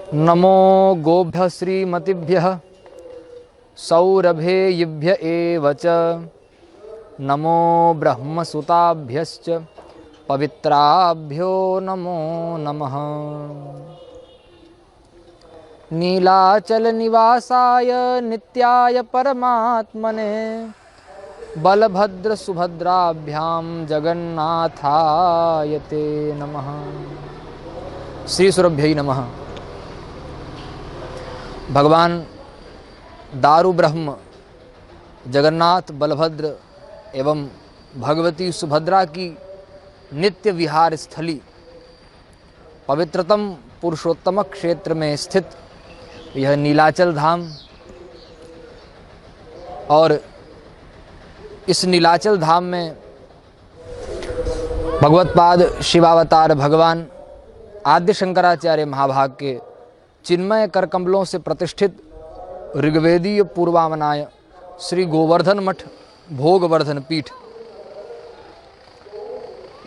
नमो गोभ्यः श्रीमतिभ्यः सौरभेयिभ्य एव च नमो ब्रह्मसुताभ्यश्च पवित्राभ्यो नमो नमः। नीलाचलनिवासाय नित्याय परमात्मने बलभद्रसुभद्राभ्यां जगन्नाथाय ते नमः। श्री सुरभ्यै नमः। भगवान दारु ब्रह्म जगन्नाथ बलभद्र एवं भगवती सुभद्रा की नित्य विहार स्थली पवित्रतम पुरुषोत्तम क्षेत्र में स्थित यह नीलाचल धाम और इस नीलाचल धाम में भगवत्पाद शिवावतार भगवान आद्य शंकराचार्य महाभाग के चिन्मय करकमलों से प्रतिष्ठित ऋग्वेदीय पूर्वामनाय श्री गोवर्धन मठ भोगवर्धन पीठ,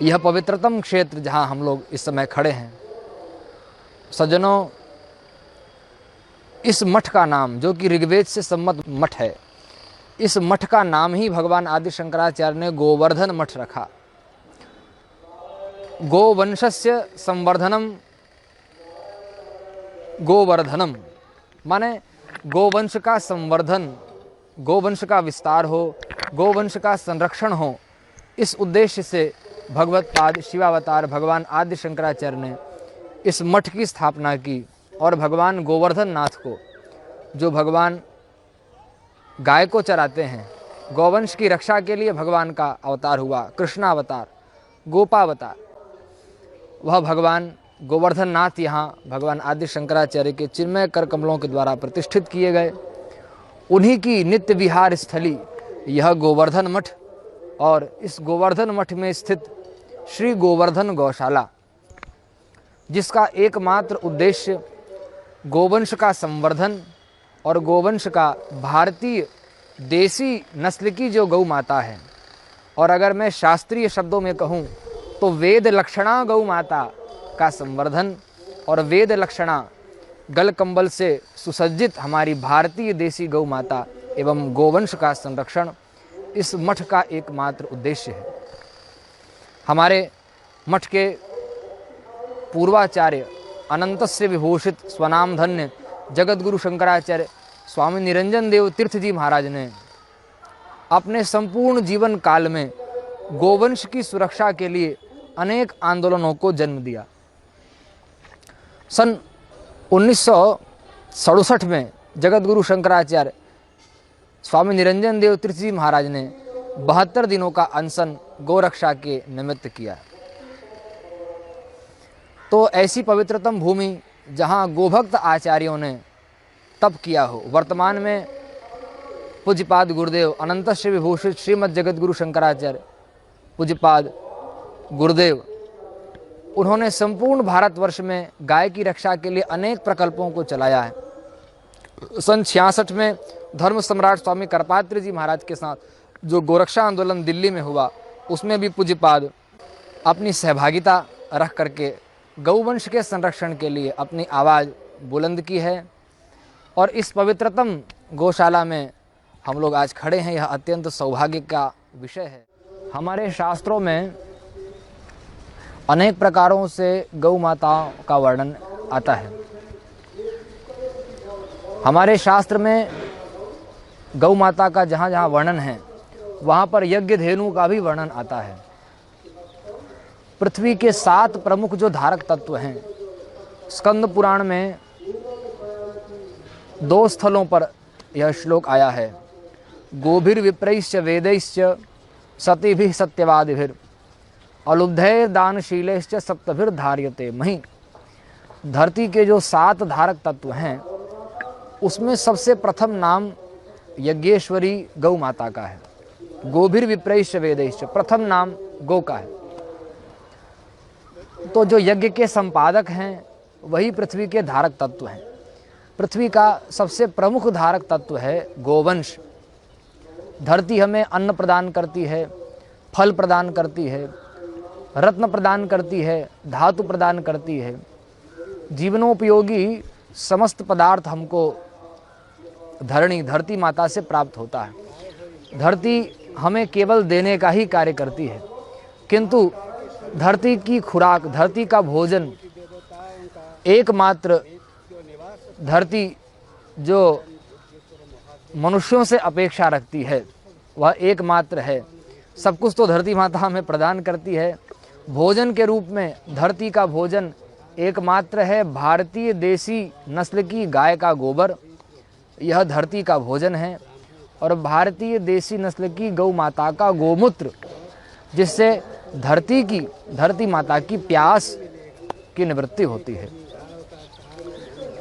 यह पवित्रतम क्षेत्र जहाँ हम लोग इस समय खड़े हैं। सज्जनों, इस मठ का नाम जो कि ऋग्वेद से सम्मत मठ है, इस मठ का नाम ही भगवान आदि शंकराचार्य ने गोवर्धन मठ रखा। गोवंशस्य संवर्धनम गोवर्धनम, माने गोवंश का संवर्धन, गोवंश का विस्तार हो, गोवंश का संरक्षण हो, इस उद्देश्य से भगवत्पाद शिवावतार भगवान आद्य शंकराचार्य ने इस मठ की स्थापना की। और भगवान गोवर्धन नाथ को, जो भगवान गाय को चराते हैं, गौवंश की रक्षा के लिए भगवान का अवतार हुआ, कृष्णावतार, गोपावतार, वह भगवान गोवर्धन नाथ यहाँ भगवान आदि शंकराचार्य के चिन्मय कर कमलों के द्वारा प्रतिष्ठित किए गए। उन्हीं की नित्य विहार स्थली यह गोवर्धन मठ और इस गोवर्धन मठ में स्थित श्री गोवर्धन गौशाला, जिसका एकमात्र उद्देश्य गोवंश का संवर्धन और गोवंश का भारतीय देसी नस्ल की जो गौ माता है, और अगर मैं शास्त्रीय शब्दों में कहूँ तो वेद लक्षणा गौ माता का संवर्धन और वेद लक्षणा गल कंबल से सुसज्जित हमारी भारतीय देसी गौ माता एवं गोवंश का संरक्षण इस मठ का एकमात्र उद्देश्य है। हमारे मठ के पूर्वाचार्य अनंतस्य विभूषित स्वनाम धन्य जगतगुरु शंकराचार्य स्वामी निरंजन देव तीर्थ जी महाराज ने अपने संपूर्ण जीवन काल में गोवंश की सुरक्षा के लिए अनेक आंदोलनों को जन्म दिया। सन 1967 में जगतगुरु शंकराचार्य स्वामी निरंजन देव तीर्थ जी महाराज ने 72 दिनों का अनशन गोरक्षा के निमित्त किया। तो ऐसी पवित्रतम भूमि जहाँ गोभक्त आचार्यों ने तप किया हो, वर्तमान में पूज्यपाद गुरुदेव अनंतस्य विभूषित श्रीमद् जगतगुरु शंकराचार्य पूज्यपाद गुरुदेव, उन्होंने संपूर्ण भारतवर्ष में गाय की रक्षा के लिए अनेक प्रकल्पों को चलाया है। सन 66 में धर्म सम्राट स्वामी करपात्री जी महाराज के साथ जो गोरक्षा आंदोलन दिल्ली में हुआ, उसमें भी पूज्यपाद अपनी सहभागिता रख करके गौवंश के संरक्षण के लिए अपनी आवाज़ बुलंद की है। और इस पवित्रतम गौशाला में हम लोग आज खड़े हैं, यह अत्यंत सौभाग्य का विषय है। हमारे शास्त्रों में अनेक प्रकारों से गौ माताओं का वर्णन आता है। हमारे शास्त्र में गौ माता का जहाँ जहाँ वर्णन है, वहाँ पर यज्ञ धेनु का भी वर्णन आता है। पृथ्वी के 7 प्रमुख जो धारक तत्व हैं, स्कंद पुराण में 2 स्थलों पर यह श्लोक आया है। गोभिर विप्रैश्च वेदैश्च सतिभिः सत्यवादिभिर अलुब्धैर दानशीलैश्च सप्तभिर धार्यते महि। धरती के जो 7 धारक तत्व हैं, उसमें सबसे प्रथम नाम यज्ञेश्वरी गौ माता का है। गोभिर विप्रैश्च वेदैश्च, प्रथम नाम गौ का है। तो जो यज्ञ के संपादक हैं, वही पृथ्वी के धारक तत्व हैं। पृथ्वी का सबसे प्रमुख धारक तत्व है गोवंश। धरती हमें अन्न प्रदान करती है, फल प्रदान करती है, रत्न प्रदान करती है, धातु प्रदान करती है, जीवनोपयोगी समस्त पदार्थ हमको धरती माता से प्राप्त होता है। धरती हमें केवल देने का ही कार्य करती है, किंतु धरती की खुराक, धरती का भोजन एकमात्र धरती जो मनुष्यों से अपेक्षा रखती है वह एकमात्र है। सब कुछ तो धरती माता हमें प्रदान करती है। भोजन के रूप में धरती का भोजन एकमात्र है भारतीय देसी नस्ल की गाय का गोबर, यह धरती का भोजन है। और भारतीय देसी नस्ल की गौ माता का गोमूत्र, जिससे धरती माता की प्यास की निवृत्ति होती है।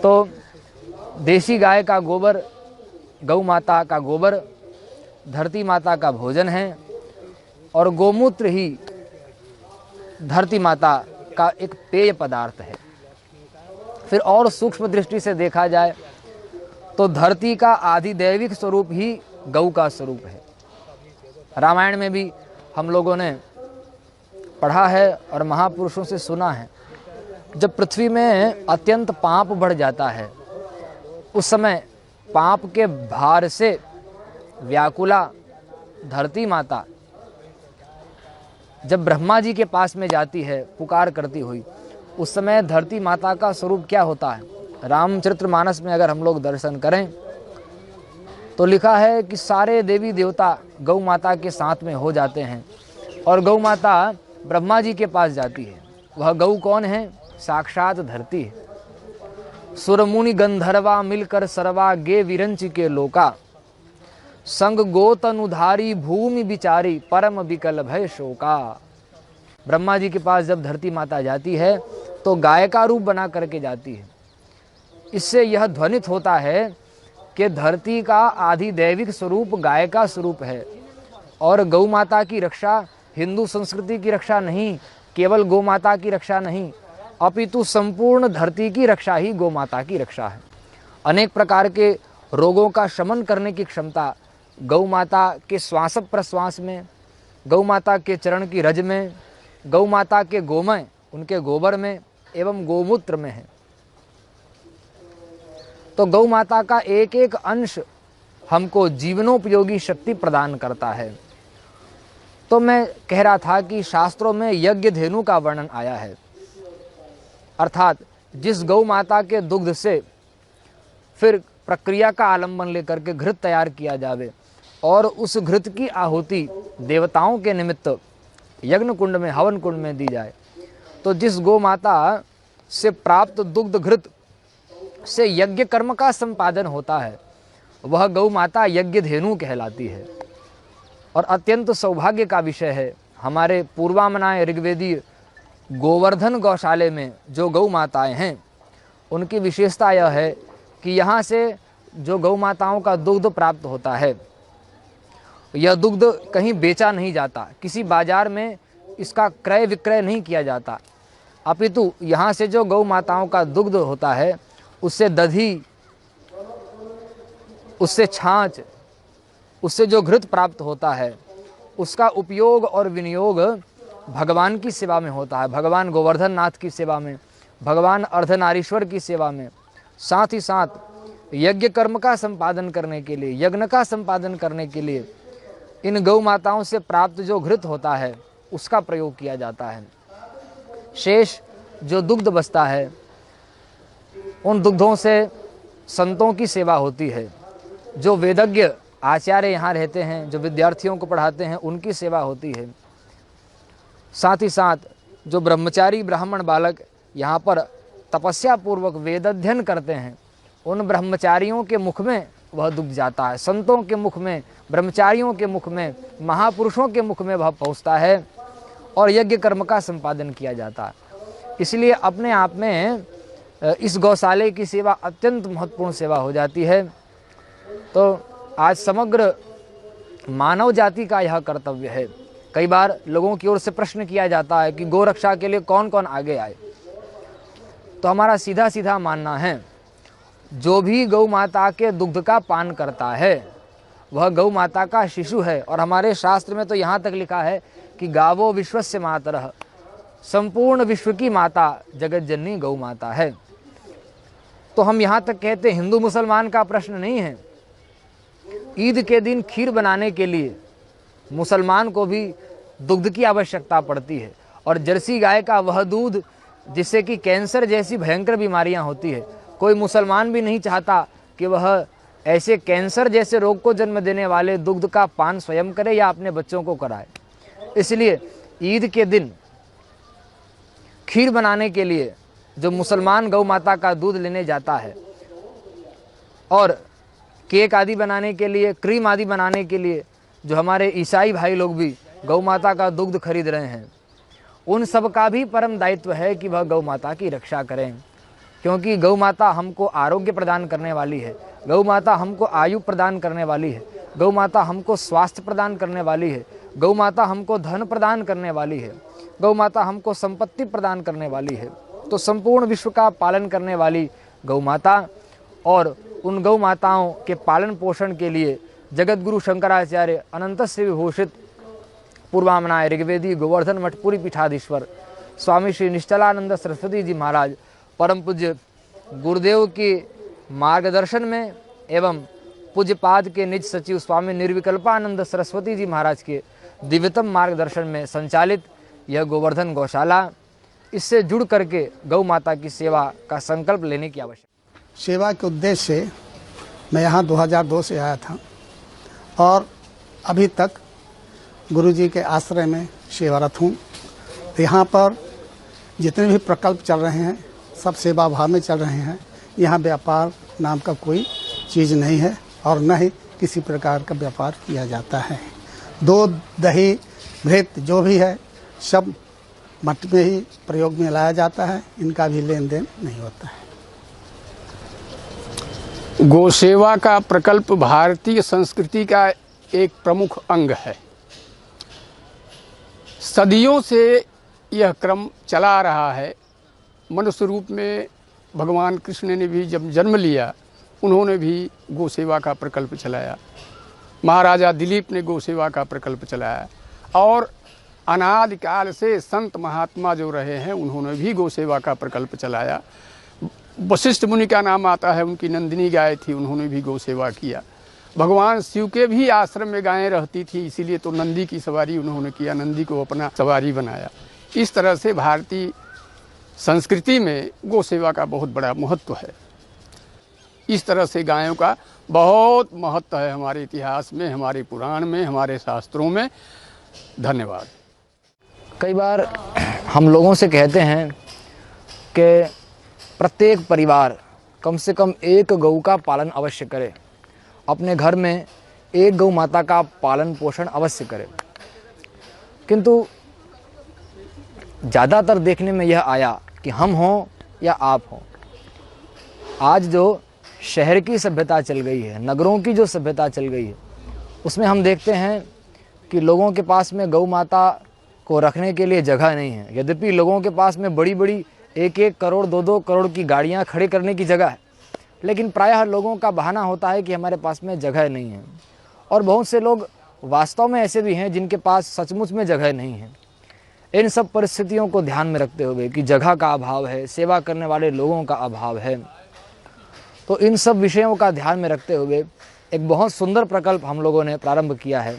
तो देसी गाय का गोबर, गौ माता का गोबर धरती माता का भोजन है और गोमूत्र ही धरती माता का एक पेय पदार्थ है। फिर और सूक्ष्म दृष्टि से देखा जाए तो धरती का आधिदैविक स्वरूप ही गौ का स्वरूप है। रामायण में भी हम लोगों ने पढ़ा है और महापुरुषों से सुना है, जब पृथ्वी में अत्यंत पाप बढ़ जाता है उस समय पाप के भार से व्याकुला धरती माता जब ब्रह्मा जी के पास में जाती है पुकार करती हुई, उस समय धरती माता का स्वरूप क्या होता है? रामचरितमानस में अगर हम लोग दर्शन करें तो लिखा है कि सारे देवी देवता गौ माता के साथ में हो जाते हैं और गौ माता ब्रह्मा जी के पास जाती है। वह गौ कौन है? साक्षात धरती है। सुरमुनि गंधर्वा मिलकर सरवा गे विरंच के लोका, संग गोतनुधारी भूमि बिचारी परम विकल भय शोका। ब्रह्मा जी के पास जब धरती माता जाती है तो गाय का रूप बना करके जाती है। इससे यह ध्वनित होता है कि धरती का आधिदैविक स्वरूप गाय का स्वरूप है और गौ माता की रक्षा हिंदू संस्कृति की रक्षा नहीं, केवल गौ माता की रक्षा नहीं, अपितु संपूर्ण धरती की रक्षा ही गौ माता की रक्षा है। अनेक प्रकार के रोगों का शमन करने की क्षमता गौ माता के श्वास प्रश्वास में, गौ माता के चरण की रज में, गौ माता के गोमय, उनके गोबर में एवं गोमूत्र में है। तो गौ माता का एक एक अंश हमको जीवनोपयोगी शक्ति प्रदान करता है। तो मैं कह रहा था कि शास्त्रों में यज्ञ धेनु का वर्णन आया है, अर्थात जिस गौ माता के दुग्ध से फिर प्रक्रिया का आलंबन लेकर के घृत तैयार किया जावे और उस घृत की आहुति देवताओं के निमित्त यज्ञ कुंड में, हवन कुंड में दी जाए, तो जिस गौ माता से प्राप्त दुग्ध घृत से यज्ञ कर्म का संपादन होता है वह गौ माता यज्ञ धेनु कहलाती है। और अत्यंत सौभाग्य का विषय है, हमारे पूर्वामनाए ऋग्वेदीय गोवर्धन गौशाले में जो गौ माताएं हैं उनकी विशेषता यह है कि यहाँ से जो गौ माताओं का दुग्ध प्राप्त होता है यह दुग्ध कहीं बेचा नहीं जाता, किसी बाजार में इसका क्रय विक्रय नहीं किया जाता, अपितु यहाँ से जो गौ माताओं का दुग्ध होता है उससे दधी, उससे छाछ, उससे जो घृत प्राप्त होता है उसका उपयोग और विनियोग भगवान की सेवा में होता है, भगवान गोवर्धन नाथ की सेवा में, भगवान अर्धनारीश्वर की सेवा में, साथ ही साथ यज्ञ कर्म का संपादन करने के लिए, यज्ञ का संपादन करने के लिए इन गौ माताओं से प्राप्त जो घृत होता है उसका प्रयोग किया जाता है। शेष जो दुग्ध बचता है उन दुग्धों से संतों की सेवा होती है, जो वेदज्ञ आचार्य यहाँ रहते हैं, जो विद्यार्थियों को पढ़ाते हैं उनकी सेवा होती है। साथ ही साथ जो ब्रह्मचारी ब्राह्मण बालक यहाँ पर तपस्या पूर्वक वेद अध्ययन करते हैं उन ब्रह्मचारियों के मुख में वह दुग्ध जाता है, संतों के मुख में, ब्रह्मचारियों के मुख में, महापुरुषों के मुख में वह पहुँचता है और यज्ञ कर्म का संपादन किया जाता है। इसलिए अपने आप में इस गौशाले की सेवा अत्यंत महत्वपूर्ण सेवा हो जाती है। तो आज समग्र मानव जाति का यह कर्तव्य है। कई बार लोगों की ओर से प्रश्न किया जाता है कि गौ रक्षा के लिए कौन कौन आगे आए, तो हमारा सीधा सीधा मानना है जो भी गौ माता के दुग्ध का पान करता है वह गौ माता का शिशु है। और हमारे शास्त्र में तो यहाँ तक लिखा है कि गावो विश्वस्य मातरः, संपूर्ण विश्व की माता जगत जननी गौ माता है। तो हम यहाँ तक कहते हैं हिंदू मुसलमान का प्रश्न नहीं है। ईद के दिन खीर बनाने के लिए मुसलमान को भी दुग्ध की आवश्यकता पड़ती है, और जर्सी गाय का वह दूध जिससे कि कैंसर जैसी भयंकर बीमारियां होती है, कोई मुसलमान भी नहीं चाहता कि वह ऐसे कैंसर जैसे रोग को जन्म देने वाले दुग्ध का पान स्वयं करे या अपने बच्चों को कराए। इसलिए ईद के दिन खीर बनाने के लिए जो मुसलमान गौ माता का दूध लेने जाता है, और केक आदि बनाने के लिए, क्रीम आदि बनाने के लिए जो हमारे ईसाई भाई लोग भी गौ माता का दुग्ध खरीद रहे हैं, उन सब का भी परम दायित्व है कि वह गौ माता की रक्षा करें, क्योंकि गौ माता हमको आरोग्य प्रदान करने वाली है, गौ माता हमको आयु प्रदान करने वाली है, गौ माता हमको स्वास्थ्य प्रदान करने वाली है, गौ माता हमको धन प्रदान करने वाली है, गौ माता हमको संपत्ति प्रदान करने वाली है। तो संपूर्ण विश्व का पालन करने वाली गौ माता, और उन गौ माताओं के पालन पोषण के लिए जगत गुरु शंकराचार्य अनंत श्री विभूषित पूर्वामनाय ऋग्वेदी गोवर्धन मठपुरी पीठाधीश्वर स्वामी श्री निश्चलानंद सरस्वती जी महाराज परम पूज्य गुरुदेव के मार्गदर्शन में एवं पूज्यपाद के निज सचिव स्वामी निर्विकल्पानंद सरस्वती जी महाराज के दिव्यतम मार्गदर्शन में संचालित यह गोवर्धन गौशाला, इससे जुड़ करके गौ माता की सेवा का संकल्प लेने की आवश्यकता। सेवा के उद्देश्य से मैं यहाँ 2002 से आया था, और अभी तक गुरुजी के आश्रय में सेवारत हूँ। यहाँ पर जितने भी प्रकल्प चल रहे हैं सब सेवा भाव में चल रहे हैं। यहाँ व्यापार नाम का कोई चीज़ नहीं है, और न ही किसी प्रकार का व्यापार किया जाता है। दूध, दही, घृत जो भी है सब मठ में ही प्रयोग में लाया जाता है, इनका भी लेन देन नहीं होता है। गौसेवा का प्रकल्प भारतीय संस्कृति का एक प्रमुख अंग है। सदियों से यह क्रम चला आ रहा है। मनुष्य रूप में भगवान कृष्ण ने भी जब जन्म लिया, उन्होंने भी गौसेवा का प्रकल्प चलाया। महाराजा दिलीप ने गौसेवा का प्रकल्प चलाया, और अनादिकाल से संत महात्मा जो रहे हैं उन्होंने भी गौसेवा का प्रकल्प चलाया। वशिष्ठ मुनि का नाम आता है, उनकी नंदिनी गाय थी, उन्होंने भी गौसेवा किया। भगवान शिव के भी आश्रम में गायें रहती थी, इसीलिए तो नंदी की सवारी उन्होंने किया, नंदी को अपना सवारी बनाया। इस तरह से भारतीय संस्कृति में गौसेवा का बहुत बड़ा महत्व है। इस तरह से गायों का बहुत महत्व है हमारे इतिहास में, हमारे पुराण में, हमारे शास्त्रों में। धन्यवाद। कई बार हम लोगों से कहते हैं कि प्रत्येक परिवार कम से कम एक गौ का पालन अवश्य करे, अपने घर में एक गौ माता का पालन पोषण अवश्य करे। किंतु ज़्यादातर देखने में यह आया कि हम हों या आप हों, आज जो शहर की सभ्यता चल गई है, नगरों की जो सभ्यता चल गई है, उसमें हम देखते हैं कि लोगों के पास में गौ माता को रखने के लिए जगह नहीं है। यद्यपि लोगों के पास में बड़ी बड़ी 1-1 करोड़ 2-2 करोड़ की गाड़ियां खड़े करने की जगह है, लेकिन प्रायः लोगों का बहाना होता है कि हमारे पास में जगह नहीं है। और बहुत से लोग वास्तव में ऐसे भी हैं जिनके पास सचमुच में जगह नहीं है। इन सब परिस्थितियों को ध्यान में रखते हुए कि जगह का अभाव है, सेवा करने वाले लोगों का अभाव है, तो इन सब विषयों का ध्यान में रखते हुए एक बहुत सुंदर प्रकल्प हम लोगों ने प्रारंभ किया है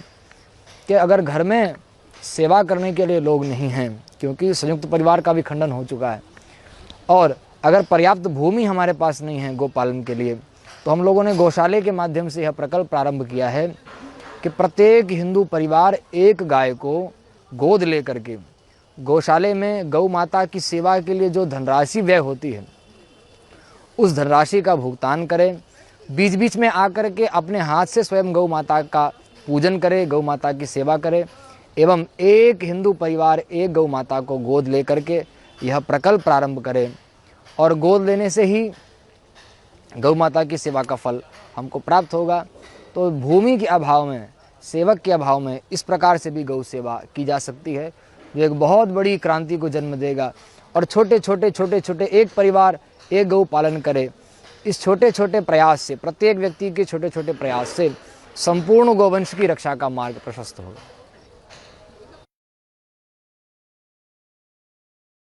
कि अगर घर में सेवा करने के लिए लोग नहीं हैं, क्योंकि संयुक्त परिवार का भी खंडन हो चुका है, और अगर पर्याप्त भूमि हमारे पास नहीं है गोपालन के लिए, तो हम लोगों ने गौशाले के माध्यम से यह प्रकल्प प्रारंभ किया है कि प्रत्येक हिंदू परिवार एक गाय को गोद ले करके गौशाले में गौ माता की सेवा के लिए जो धनराशि व्यय होती है उस धनराशि का भुगतान करे। बीच बीच में आकर के अपने हाथ से स्वयं गौ माता का पूजन करे, गौ माता की सेवा करे, एवं एक हिंदू परिवार एक गौ माता को गोद ले करके यह प्रकल्प प्रारंभ करे, और गोद लेने से ही गौ माता की सेवा का फल हमको प्राप्त होगा। तो भूमि के अभाव में, सेवक के अभाव में इस प्रकार से भी गौ सेवा की जा सकती है, जो एक बहुत बड़ी क्रांति को जन्म देगा। और छोटे छोटे एक परिवार एक गौ पालन करे, इस छोटे छोटे प्रयास से, प्रत्येक व्यक्ति के छोटे छोटे प्रयास से संपूर्ण गौवंश की रक्षा का मार्ग प्रशस्त होगा।